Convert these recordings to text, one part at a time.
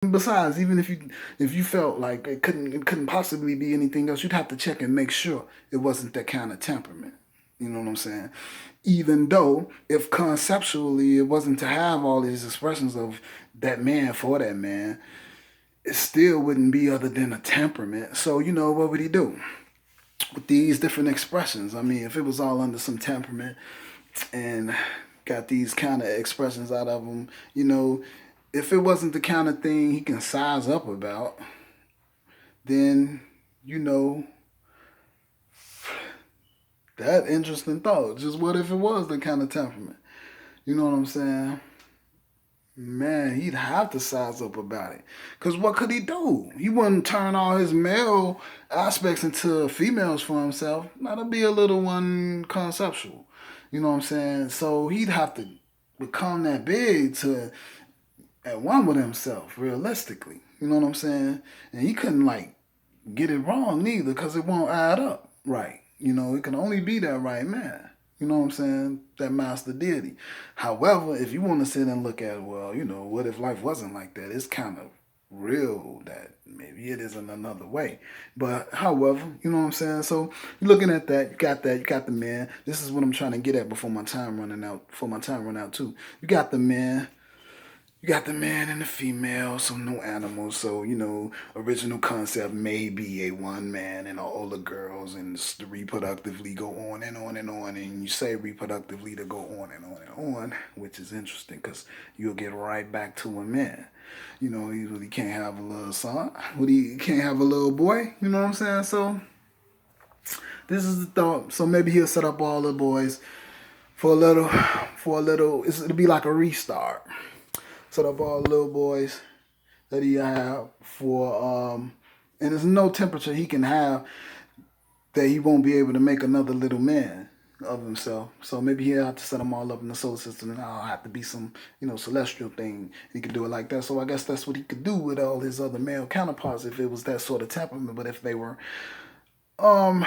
Besides, even if you felt like it couldn't possibly be anything else, you'd have to check and make sure it wasn't that kind of temperament. You know what I'm saying? Even though if conceptually it wasn't to have all these expressions of that man for that man, it still wouldn't be other than a temperament. So, what would he do with these different expressions? I mean, if it was all under some temperament and got these kind of expressions out of him, if it wasn't the kind of thing he can size up about, then, you know, that interesting thought. Just what if it was the kind of temperament? You know what I'm saying? Man, he'd have to size up about it. Because what could he do? He wouldn't turn all his male aspects into females for himself. That'll be a little one conceptual. You know what I'm saying? So he'd have to become that big to at one with himself, realistically. You know what I'm saying? And he couldn't, like, get it wrong neither because it won't add up right. It can only be that right man. You know what I'm saying? That master deity. However, if you want to sit and look at, well, what if life wasn't like that? It's kind of real that maybe it isn't another way. But however, you know what I'm saying? So you're looking at that, you got the man. This is what I'm trying to get at before my time running out, before my time run out too. You got the man and the female, so no animals. So, original concept may be a one man and all the girls and the reproductively go on and on and on. And you say reproductively to go on and on and on, which is interesting because you'll get right back to a man. He really can't have a little son. He can't have a little boy. You know what I'm saying? So, this is the thought. So maybe he'll set up all the boys for a little, it'll be like a restart. Set up all the little boys that he have and there's no temperature he can have that he won't be able to make another little man of himself. So maybe he'll have to set them all up in the solar system, and I'll have to be some, celestial thing. He could do it like that. So I guess that's what he could do with all his other male counterparts if it was that sort of temperament. But if they were um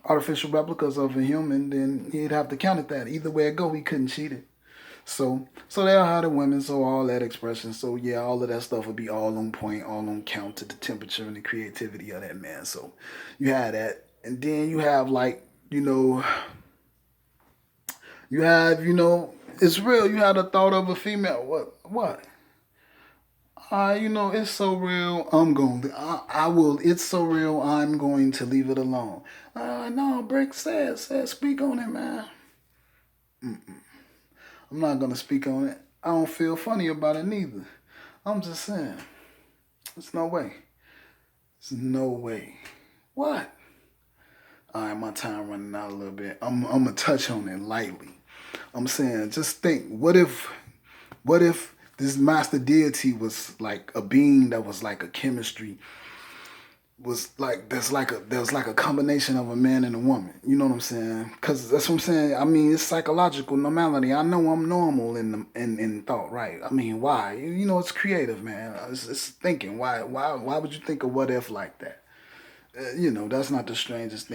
artificial replicas of a human, then he'd have to count it that. Either way it go, he couldn't cheat it. So they are how the women, so all that expression. So yeah, all of that stuff would be all on point, all on count to the temperature and the creativity of that man. So you have that. And then you have like, it's real. You have the thought of a female. What? It's so real. I will. It's so real. I'm going to leave it alone. No, Brick said, speak on it, man. Mm-mm. I'm not gonna speak on it. I don't feel funny about it neither. I'm just saying, there's no way. There's no way. What? All right, my time running out a little bit. I'm gonna touch on it lightly. I'm saying, just think, what if this master deity was like a being that was like a chemistry was like there's like a combination of a man and a woman. You know what I'm saying? Because that's what I'm saying. I mean, it's psychological normality. I know I'm normal in thought, right? I mean, why? It's creative, man. It's thinking. Why would you think of what if like that? That's not the strangest thing.